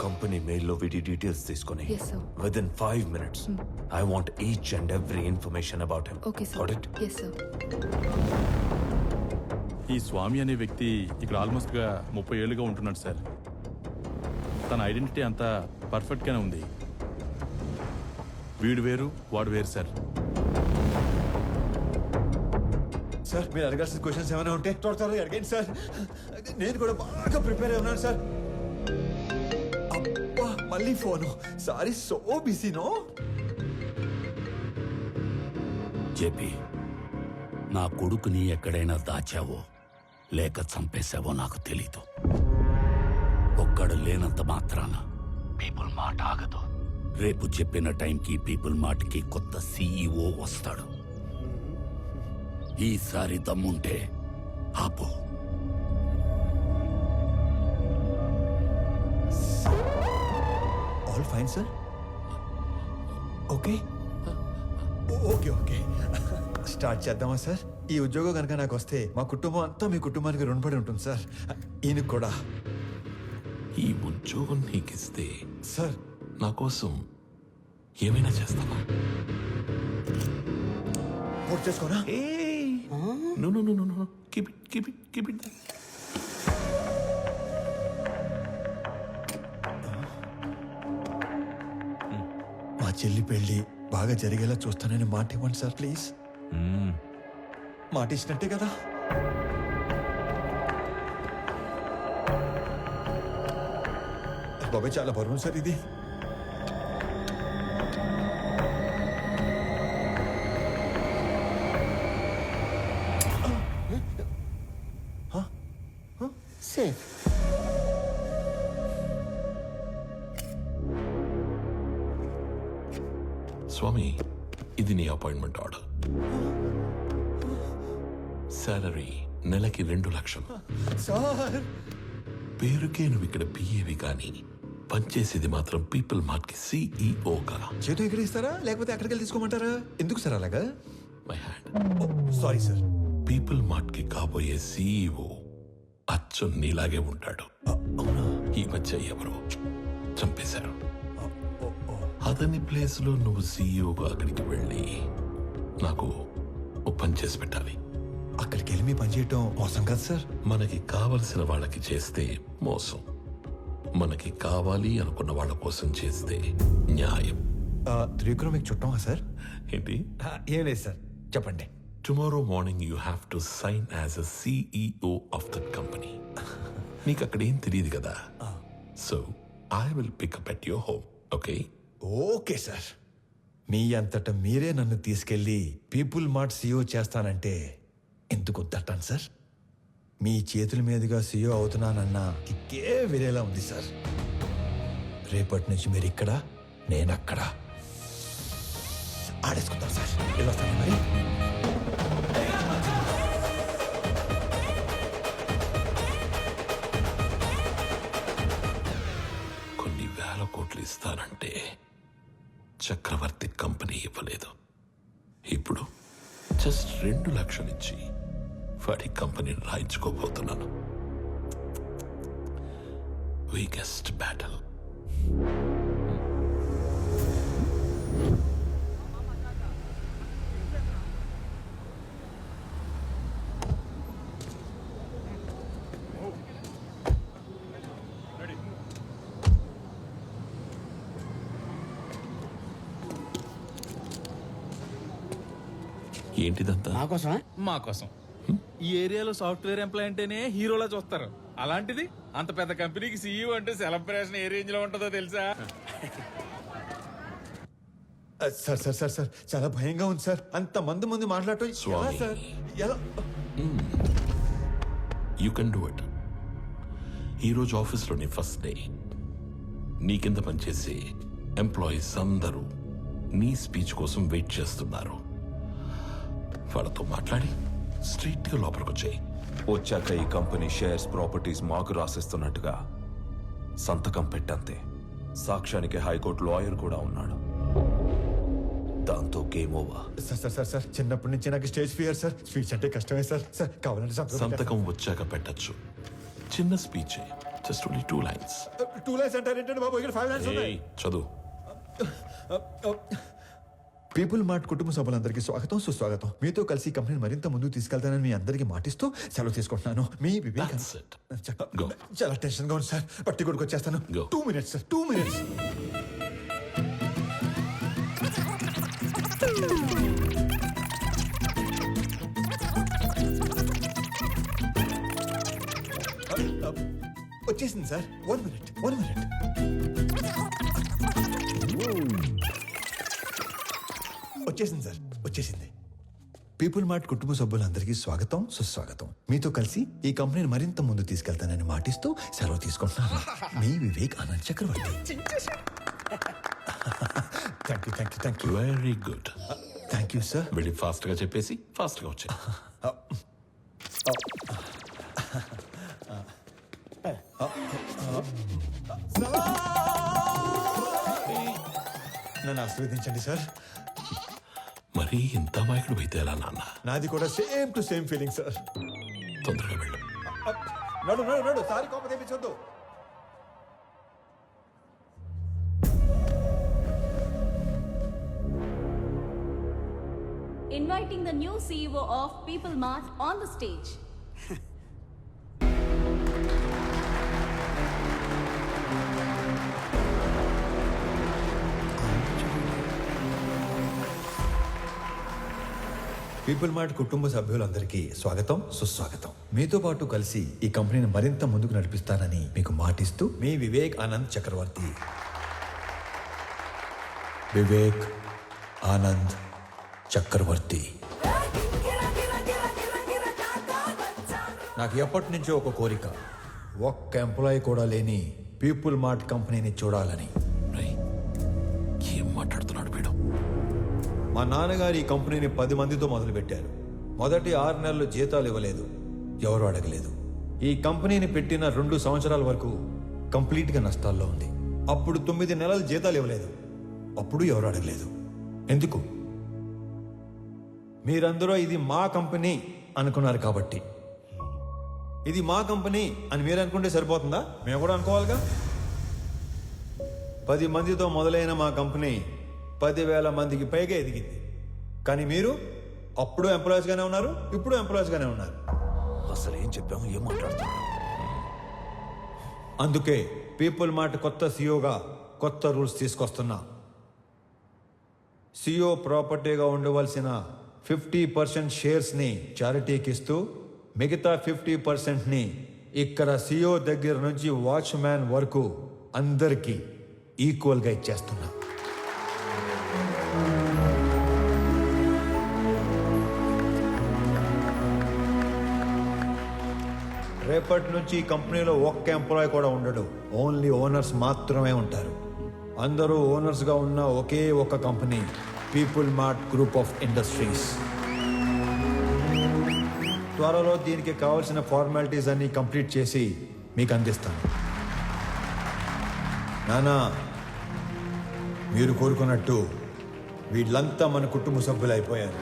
Company మెయిల్లో వీడి details తీసుకొని Yes, sir. Within 5 minutes I want each and every information about him. Okay sir. Got it? Yes sir. ఈ స్వామి అనే వ్యక్తి ఇక్కడ ఆల్మోస్ట్గా 30 ఏళ్ళుగా ఉంటున్నాడు సార్. తన ఐడెంటిటీ అంతా పర్ఫెక్ట్గానే ఉంది. వీడు వేరు వాడు వేరు సార్. సార్ మీరు అడగాల్సిన క్వశ్చన్స్ ఏమైనా ఉంటే త్వరగా అడగండి సార్. నేను కూడా బాగా ప్రిపేర్ అయి ఉన్నాను సార్. అబ్బా మళ్ళీ phone. Sorry so busy no. JP, నా కొడుకుని ఎక్కడైనా దాచావో లేక చంపేశావో నాకు తెలీదు. ఒక్కడు లేనంత మాత్రాన పీపుల్ మాట ఆగదు. రేపు చెప్పిన టైంకి పీపుల్ మాటకి కొత్త సీఈఓ వస్తాడు. ఈసారి దమ్ముంటే ఆపు. All fine sir. Okay okay okay start చేద్దామా సార్? ఈ ఉద్యోగం కనుక నాకు వస్తే మా కుటుంబం అంతా మీ కుటుంబానికి రుణపడి ఉంటుంది సార్. ఈయనకు కూడా. ఈ ఉద్యోగం నీకిస్తే సార్ నా కోసం ఏమైనా చేస్తావా? పూర్తి చేసుకోనా? No. Keep it. మా చెల్లి పెళ్లి బాగా జరిగేలా చూస్తానని మాట ఇవ్వండి సార్ ప్లీజ్. మాట ఇచ్చినట్టే కదా? బాబాయ్ చాలా బరువు సార్ ఇది. స్వామి, ఇది నీ అపాయింట్మెంట్ ఆర్డర్. సాలరీ నెలకి 2 లక్షలు. సార్ పేరుకే నువ్వు ఇక్కడ పిఏవి కానీ పనిచేసేది మాత్రం పీపుల్ మార్ట్ కి సిఇఓగా. చేతి ఎక్కడ ఇస్తారా లేకపోతే అక్కడికి వెళ్ళి తీసుకోమంటారా? ఎందుకు సార్ అలాగా? My hand. Sorry sir. People mart కి కాబోయే సిఇఓ అచ్చు నీలాగే ఉంటాడు. ఈ మధ్య ఎవరో చంపేశారు. అతని ప్లేస్ లో నువ్వు సిఇఓగా అక్కడికి వెళ్ళి నాకు ఓ పని చేసి పెట్టాలి. అక్కడికి వెళ్ళి మీ పని చేయటం మోసం కదా సార్? మనకి కావలసిన వాళ్ళకి చేస్తే మోసం, మనకి కావాలి అనుకున్న వాళ్ళ కోసం చేస్తే న్యాయం. త్రివిక్రమ్ మీకు చుట్టమా సార్? ఏంటి? ఏం లేదు సార్, చెప్పండి. Tomorrow morning you have to sign as a CEO of that company. నీకు అక్కడ ఏం తెలియదు కదా. So I will pick up at your home. Okay? Okay sir. మీ అంతటా మీరే నన్ను తీసుకెళ్లి పీపుల్ మార్ట్ సీఈఓ చేస్తానంటే ఎందుకు వద్దంటాను సార్? మీ చేతుల మీదుగా సీఈఓ అవుతున్నానన్నా కిక్కే వేరేలా ఉంది సార్. రేపటి నుంచి మీరు ఇక్కడ, నేను అక్కడ. ఆడేసుకుందాం సార్. వెళ్ళొస్తాను మరి. కొన్ని వేల కోట్లు ఇస్తానంటే చక్రవర్తి కంపెనీ ఇవ్వలేదు. ఇప్పుడు జస్ట్ 2 లక్షలు ఇచ్చి వాడి కంపెనీని రాయించుకోబోతున్నాను. Weakest battle. ఏంటిదంతా? మా కోసం. ఈ ఏరియాలో సాఫ్ట్వేర్ ఎంప్లాయ్ అంటేనే హీరోలా చూస్తారు. అలాంటిది అంత పెద్ద కంపెనీకి సీఈఓ అంటే సెలబ్రేషన్ ఏ రేంజ్ లో ఉంటుందో తెలుసా? సార్ సార్ సార్ సార్ చాలా భయంగా ఉంది సార్. అంత మంది ముందు మాట్లాడటం ఎలా స్వామి. సార్? ఎలా? You can do it. ఈరోజు ఆఫీస్లోని ఫస్ట్ డే. నీ కింద పనిచేసే ఎంప్లాయీస్ అందరూ నీ స్పీచ్ కోసం వెయిట్ చేస్తున్నారు. వాళ్ళతో మాట్లాడి స్ట్రైట్ గా లోపలికి వచ్చాయి. వచ్చాక ఈ కంపెనీ షేర్స్ ప్రాపర్టీస్ మాకు రాసిస్తున్నట్టుగా సంతకం పెట్టంతే. సాక్ష్యానికి హైకోర్టు లాయర్ కూడా ఉన్నాడు. దాంతో game over. Sir sir sir sir చిన్నప్పటి నుంచి నాకు స్టేజ్ ఫియర్ సార్. స్పీచ్ అంటే కష్టమే సార్. సార్ కావాలంటే సంతకం వచ్చాక పెట్టచ్చు. చిన్న speech, just only 2 lines. 2 lines అంటారేంటండి బాబు, ఇక్కడ 5 లైన్స్ ఉన్నాయి. చదువు. పీపుల్ మార్ట్ కుటుంబ సభ్యులందరికీ స్వాగతం, సుస్వాగతం. మీతో కలిసి ఈ కంపెనీని మరింత ముందుకు తీసుకెళ్తానని మీ అందరికీ మాటిస్తూ సెలవు తీసుకుంటున్నాను. మీ వివేక్. That's it. Go. చాలా టెన్షన్ గా ఉంది సార్. పట్టి కొడుకు వచ్చేస్తాను. Go. 2 minutes sir, 2 minutes. వచ్చేసింది సార్. 1 minute. వచ్చేసింది సార్, వచ్చేసింది. పీపుల్ మార్ట్ కుటుంబ సభ్యులందరికీ స్వాగతం, సుస్వాగతం. మీతో కలిసి ఈ కంపెనీని మరింత ముందు తీసుకెళ్తానని మాటిస్తూ సెలవు తీసుకుంటున్నాను. మీ Vivek Anand Chakravarthy. Thank you very good. Thank you sir. వెళ్ళి ఫాస్ట్ గా చెప్పేసి ఫాస్ట్ గా వచ్చాయి. నన్ను ఆశీర్వదించండి సార్. మరి ఇంత మాయకుడు అయితే ఎలా నాన్న? నాది కూడా same to same feeling sir. తొందరగా వెళ్ళు. నడు సారీ కోపం తెప్పించొద్దు. Inviting the new CEO of People Mart on the stage. People mart కుటుంబ సభ్యులందరికీ స్వాగతం, సుస్వాగతం. మీతో పాటు కలిసి ఈ కంపెనీని మరింత ముందుకు నడిపిస్తానని మీకు మాటిస్తూ మీ వివేక్ ఆనంద్ చక్రవర్తి. వివేక్ ఆనంద్ చక్రవర్తి. నాకు ఎప్పటి నుంచో ఒక కోరిక, ఒక్క ఎంప్లాయీ కూడా లేని పీపుల్ మార్ట్ కంపెనీని చూడాలని. రేయ్, ఏం మాట్లాడుతున్నాడు వీడు? మా నాన్నగారు ఈ కంపెనీని 10 మందితో మొదలుపెట్టారు. మొదటి 6 నెలలు జీతాలు ఇవ్వలేదు, ఎవరు అడగలేదు. ఈ కంపెనీని పెట్టిన 2 సంవత్సరాల వరకు కంప్లీట్గా నష్టాల్లో ఉంది. అప్పుడు 9 నెలలు జీతాలు ఇవ్వలేదు, అప్పుడు ఎవరు అడగలేదు. ఎందుకు? మీరందరూ ఇది మా కంపెనీ అనుకున్నారు కాబట్టి. ఇది మా కంపెనీ అని మీరు అనుకుంటే సరిపోతుందా? మేము కూడా అనుకోవాలిగా. 10 మందితో మొదలైన మా కంపెనీ 10,000 మందికి పైగా ఎదిగింది. కానీ మీరు అప్పుడు ఎంప్లాయీస్గానే ఉన్నారు, ఇప్పుడు ఎంప్లాయీస్గానే ఉన్నారు. అసలు ఏం చెప్పాము, ఏం మాట్లాడుతున్నాం? అందుకే పీపుల్ మార్ట్ కొత్త సీఈఓగా కొత్త రూల్స్ తీసుకొస్తున్నా. సీఈఓ ప్రాపర్టీగా ఉండవలసిన 50% షేర్స్ని చారిటీకి ఇస్తూ మిగతా 50%ని ఇక్కడ సీఈఓ దగ్గర నుంచి వాచ్మ్యాన్ వరకు అందరికీ ఈక్వల్గా ఇచ్చేస్తున్నా. రేపటి నుంచి ఈ కంపెనీలో ఒక్క ఎంప్లాయ్ కూడా ఉండడు, ఓన్లీ ఓనర్స్ మాత్రమే ఉంటారు. అందరూ ఓనర్స్గా ఉన్న ఒకే ఒక company people mart group of industries. త్వరలో దీనికి కావాల్సిన ఫార్మాలిటీస్ అన్ని కంప్లీట్ చేసి మీకు అందిస్తాను. నానా, మీరు కోరుకున్నట్టు వీళ్ళంతా మన కుటుంబ సభ్యులు అయిపోయారు.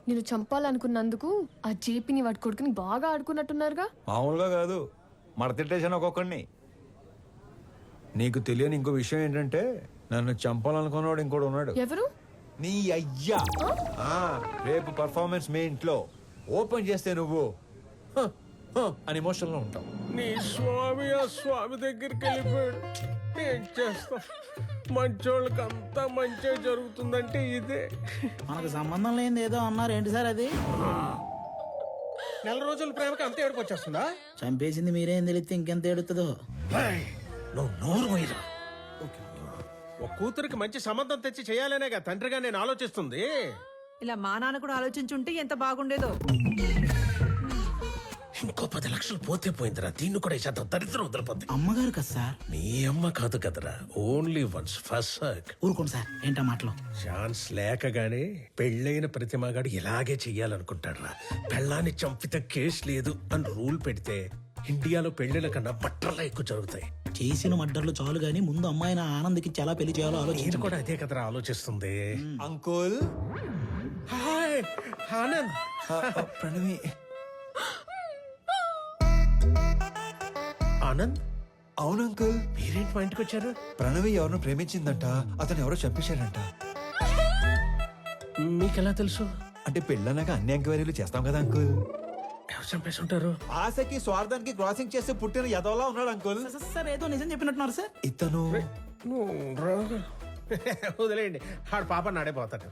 నేను చంపాలనుకున్నందుకు ఆ జేపీని వాడి కొడుకుని బాగా ఆడుకున్నట్టున్నారుగా. మామూలుగా కాదు, మడతిట్టేసాను ఒక్కొక్కడిని. నీకు తెలియని ఇంకో విషయం ఏంటంటే, నన్ను చంపాలనుకున్నవాడు ఇంకోటి ఉన్నాడు. ఎవరు? నీ అయ్యా. రేపు పర్ఫార్మెన్స్ మీ ఇంట్లో ఓపెన్ చేస్తే నువ్వు అని ఎమోషన్లో ఉంటావు. నీ స్వామి ఆ స్వామి దగ్గరికి వెళ్ళిపోయాడు. ఏం చేస్తా, మంచోళ్ళకి అంతా మంచిగా జరుగుతుందంటే ఇదే. మనకు సంబంధం లేనిది ఏదో అన్నారు, ఏంటి సార్ అది? 4 రోజుల ప్రేమకి అంత ఏడుపు వచ్చేస్తుందా? చంపేసింది మీరేం తెలిస్తే ఇంకెంత ఏడుతుందో. నువ్వు నోరు పోయిరా. ఒక కూతురికి మంచి సంబంధం తెచ్చి చేయాలనేగా తండ్రిగా నేను ఆలోచిస్తుంది. ఇలా మా నాన్న కూడా ఆలోచించుంటే ఎంత బాగుండేదో. ఇంకో 10 లక్షలు పోతే పోయిందిరా, దీన్ని కూడా ఇచ్చేద్దాం, దరిద్రం వదిలిపోద్ది. అమ్మగారు కదా సార్. మీ అమ్మ కాదు కదరా, ఓన్లీ వన్స్ ఫస్ట్ సర్క్. ఊరుకోండి సార్, ఏంటా మాటలు? ఛాన్స్ లేకగానే పెళ్ళైన ప్రతి మగాడు ఇలాగే చెయ్యాలనుకుంటాడ్రా. పెళ్ళాన్ని చంపితే కేసు లేదు అని రూల్ పెడితే ఇండియాలో పెళ్లిళ్ళ కన్నా బట్టర్లా ఎక్కువ జరుగుతాయి. చేసిన మడ్డర్లు చాలు గానీ ముందు అమ్మాయిని ఆనంద్కి ఎలా పెళ్లి చేయాలో నేను ఆలోచించు. కూడా అదే కదరా ఆలోచిస్తుంది. Uncle hi Anand. ప్రణవి. ఆనంద్, అవును అంకుల్. మీరేంటి మా ఇంటికి వచ్చారు? ప్రణవి ఎవరినో ప్రేమించిందంట, అతను ఎవరో చంపేశాడంట. మీకెలా తెలుసు? అంటే పెళ్ళన్నాక అన్ని ఎంక్వైరీలు చేస్తాం కదా అంకుల్. ఎవరు చంపేసి ఉంటారు? ఆశకి స్వార్థానికి క్రాసింగ్ చేసి పుట్టిన యదవలా ఉన్నాడు అంకుల్. సార్ ఏదో నిజం చెప్పినట్టున్నారు సార్. ఇతను వదిలేయండి, ఆడు పాప నాడైపోతాడు.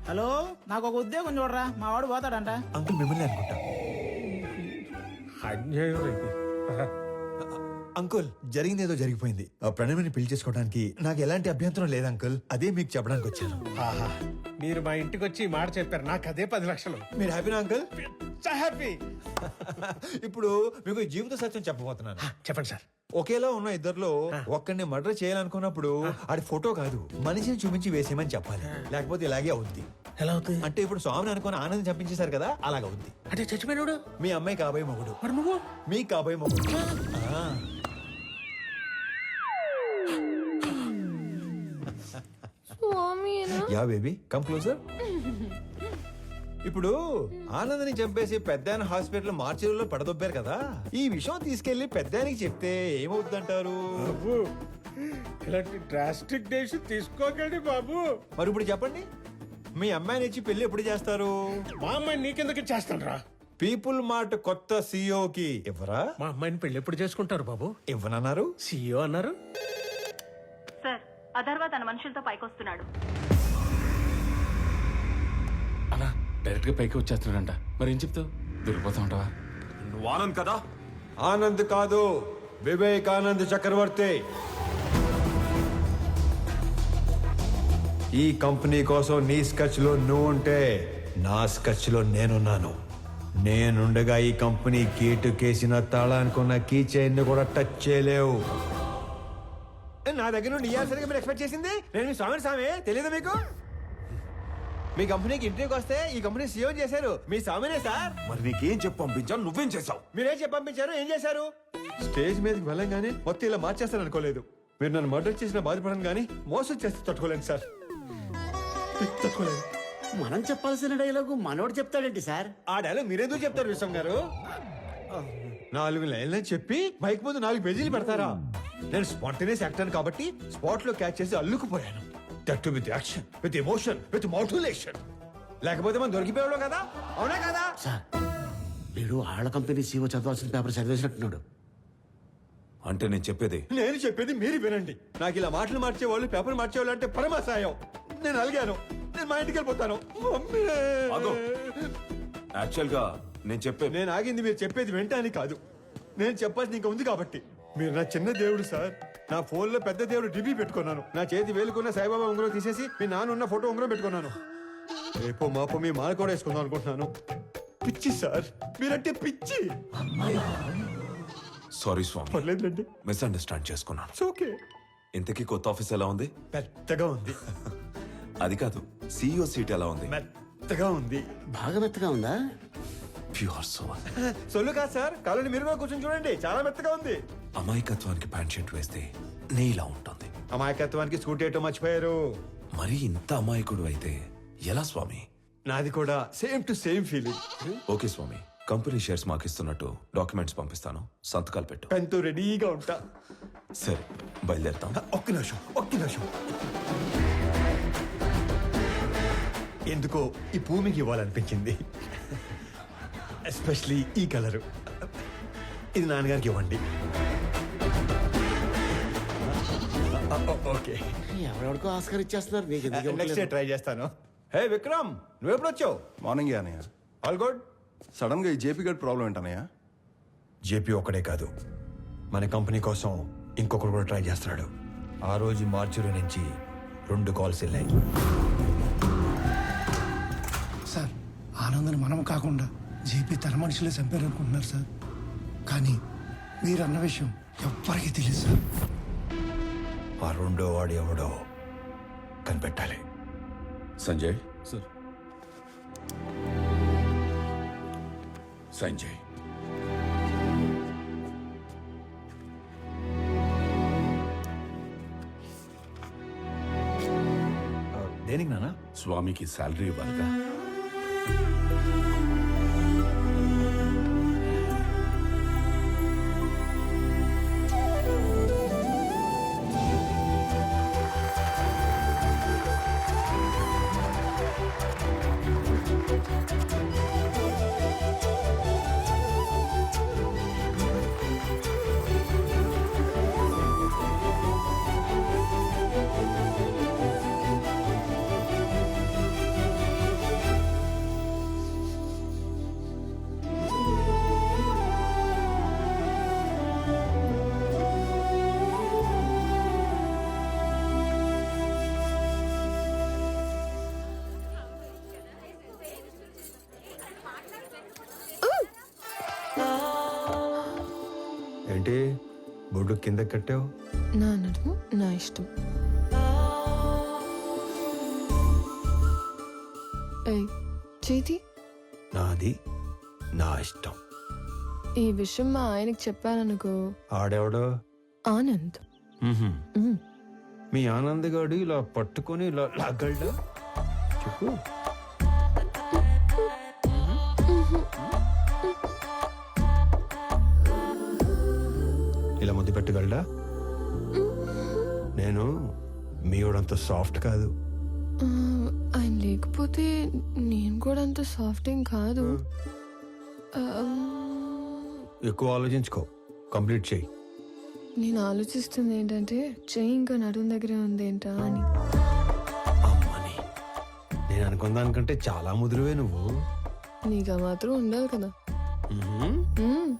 హలో, నాకు ఒక ఉద్యోగం చూడరా, మా వాడు పోతాడంట. అంకుల్ మిమ్మల్ని అనుకుంటా. అన్యాయం ఇది. అంకుల్ జరిగింది ఏదో జరిగిపోయింది. ఆ ప్రణవిని పెళ్లి చేసుకోవడానికి నాకు ఎలాంటి అభ్యంతరం లేదు అంకుల్. అదే మీకు చెప్పడానికి వచ్చాను. ఆహా, మీరు మా ఇంటికి వచ్చి ఈ మాట చెప్పారు, నాకు అదే 10 లక్షలు. మీరు హ్యాపీనా అంకుల్? హ్యాపీ. ఇప్పుడు మీకు ఈ జీవిత సత్యం చెప్పబోతున్నాను. చెప్పండి సార్. ఒకేలా ఉన్న ఇద్దర్లో ఒక్కడిని మర్డర్ చేయాలనుకున్నప్పుడు ఆడి ఫోటో కాదు మనిషిని చూపించి వేసేయమని చెప్పాలి, లేకపోతే ఇలాగే అవుద్ది. ఎలా అవుతుంది? అంటే ఇప్పుడు స్వామిని అనుకుని ఆనందం చంపించేశారు కదా, అలాగవుద్ది. అంటే చచ్చిపోయినాడు మీ అమ్మాయి కాబోయే మొగుడు, మరి నువ్వు మీ కాబోయే మొగుడు. Yeah baby come closer. ఇప్పుడు ఆనందని చంపేసి పెద్దాయన హాస్పిటల్ మార్చిలో పడదొబ్బారు కదా, ఈ విషయం తీసుకెళ్లి పెద్దాయనికి చెప్తే ఏమవుతుందంటారు? ఇలాంటి డ్రాస్టిక్ డేస్ తీసుకోకండి బాబు. మరి ఇప్పుడు చెప్పండి, మీ అమ్మాయిని ఇచ్చి పెళ్లి ఎప్పుడు చేస్తారు? మా అమ్మాయిని నీకెందుకు చేస్తాను రా? పీపుల్ మార్ట్ కొత్త సీఈఓకి ఇవ్వరా? మా అమ్మాయిని పెళ్లి ఎప్పుడు చేసుకుంటారు బాబు? ఇవ్వనన్నారు. సీఈఓ అన్నారు. సార్, అథర్వ తన మనుషులతో పైకొస్తున్నాడు. అలా డైరెక్ట్ గా పైకి వచ్చేస్తున్నాడంట. మరి ఏం చెప్తావు? దొరికిపోతా ఉంటావా? నువ్వు ఆనంద్ కదా? ఆనంద్ కాదు, వివేకానంద్ చక్రవర్తి. ఈ కంపెనీ కోసం నీ స్కెచ్ లో నువ్వు ఉంటే నా స్కెచ్ లో నేనున్నాను. నేనుండగా ఈ కంపెనీ గేటు కేసిన తాళానుకున్న కీ చైన్ కూడా టచ్ చేయలేవు. నా దగ్గర నుండి ఇయ్యాల్సరిగా మీరు ఎక్స్పెక్ట్ చేసింది నేను మీ స్వామి తెలియదు మీకు? మీ కంపెనీకి ఇంటర్వ్యూకి వస్తే ఈ కంపెనీ సీఎం చేశారు మీ స్వామినే సార్. మరి నీకేం చెప్పి పంపించాను, నువ్వేం చేసావు? మీరేం చెప్పి పంపించారు, ఏం చేశారు? స్టేజ్ మీదకి వెళ్ళంగానే మొత్తం ఇలా మార్చేస్తాను అనుకోలేదు. మీరు నన్ను మర్డర్ చేసిన బాధపడను కానీ మోసం చేస్తే తట్టుకోలేను సార్, తట్టుకోలేదు. మనం చెప్పాల్సిన డైలాగు మనోడు చెప్తాడేంటి సార్? ఆ డైలాగ్ మీరెందుకు చెప్తారు విశ్వం గారు? 4 లైన్లని చెప్పి మైక్ ముందు 4 పేజీలు పెడతారా? నేను స్పాంటేనియస్ యాక్టర్ కాబట్టి స్పాట్ లో క్యాచ్ చేసి అల్లుకుపోయాను. That with action, with emotion, with motivation. లేకపోతే మనం దొరికిపోయాడు కదా, అవునా కదా? సార్, వీడు ఆళ్ళ కంపెనీ సీఓ చదవాల్సిన పేపర్ చదివేసినట్టున్నాడు. అంటే నేను చెప్పేది మీరు వినండి. నాకు ఇలా మాటలు మార్చేవాళ్ళు, పేపర్ మార్చేవాళ్ళు అంటే పరమాసాయం. నేను అలిగాను, నేను మా ఇంటికి వెళ్ళిపోతాను. యాక్చువల్ గా నేను ఆగింది మీరు చెప్పేది వెంటనే కాదు, నేను చెప్పాల్సింది ఇంకా ఉంది కాబట్టి. మీరు నా చిన్న దేవుడు సార్. నా ఫోన్ లో పెద్ద దేవుడు డిబి పెట్టుకున్నాను. నా చేతి వేలుకున్న సాయిబాబా ఉంగరం తీసేసి మీ నాన్న ఉన్న ఫోటో ఉంగరం పెట్టుకున్నాను. రేపో మాపో మీ మాల కూడా వేసుకుందాం అనుకుంటున్నాను. పిచ్చి సార్, మీరంటే పిచ్చి. సారీ స్వామి, పర్లేదులేండి, మిస్అండర్స్టాండ్ చేసుకున్నాను. ఓకే. ఇంతకీ కొత్త ఆఫీస్ ఎలా ఉంది? పెద్దగా ఉంది. అది కాదు, సీఈఓ సీట్ ఎలా ఉంది? మెత్తగా ఉంది. బాగా మెత్తగా ఉందా? Pure soul. సొల్లు కాదు సార్, కాలని మీరు కూడా కూర్చొని చూడండి, చాలా మెత్తగా ఉంది. అమాయకత్వానికి ప్యాంట్ షర్ట్ వేస్తే నీలా ఉంటుంది. అమాయకత్వానికి స్కూటీ ఏటో మర్చిపోయారు. మరి ఇంత అమాయకుడు అయితే ఎలా స్వామి? నాది కూడా same to same feeling. Okay Swamy, company shares మాకు ఇస్తున్నట్టు డాక్యుమెంట్స్ పంపిస్తాను, సంతకాలు పెట్టు. పెన్తో రెడీగా ఉంటా. సరే, బయలుదేరుతాం. ఒక్క నిమిషం. ఎందుకో ఈ పువ్వు మీకు ఇవ్వాలనిపించింది, ఎస్పెషలీ ఈ కలరు. ఇది నాన్నగారికి ఇవ్వండి. ఓకే, ఎవరెవరికో ఆస్కర్ ఇచ్చేస్తున్నారు. నెక్స్ట్ డే ట్రై చేస్తాను. హే విక్రమ్, నువ్వు ఎప్పుడు వచ్చావు? మార్నింగ్ అనయ్య. All good. సడన్ గా ఈ జేపీ గడ్ ప్రాబ్లం ఏంటనయ్య? జేపీ ఒక్కడే కాదు, మన కంపెనీ కోసం ఇంకొకరు కూడా ట్రై చేస్తున్నాడు. ఆ రోజు మార్చురి నుంచి 2 కాల్స్ వెళ్ళాయి. సార్, ఆనందని మనం కాకుండా జేపీ తన మనుషులే చంపారనుకుంటున్నారు సార్. కానీ మీరు అన్న విషయం ఎవ్వరికీ తెలియదు సార్. ఆ 2వ వాడు ఎవడో కనిపెట్టాలి. సంజయ్, సార్. సంజయ్, దేనికి నాన్న? స్వామికి శాలరీ ఇవ్వాలిగా. ఏంటి బొడ్డు కింద కట్టావు? నా నడుము నా ఇష్టం. ఏయ్, చేతి నాది నా ఇష్టం. ఈ విషయం మా ఆయనకి చెప్పాననుకో, ఆడెవడో? ఆనంద్. ఉమ్. మీ ఆనంద్ గాడు ఇలా పట్టుకొని ఇలా లాగలడా? చెప్పు. ఇలా ముద్దు పెట్టగలడా? నేను మీవాడంత సాఫ్ట్ కాదు. ఆ, ఆయన లేకపోతే నేను కూడా అంత సాఫ్ట్ ఏం కాదు. ఎక్కువ ఆలోచించుకో, కంప్లీట్ చేయి. నేను ఆలోచిస్తుంది ఏంటంటే చెయ్యి ఇంకా నడుము దగ్గరే ఉంది ఏంటా అని. అమ్మని, నేను అనుకున్న దానికంటే చాలా ముదురువే నువ్వు. నీకు ఆ మాత్రం ఉండాలి కదా. మ్మ్. మ్మ్.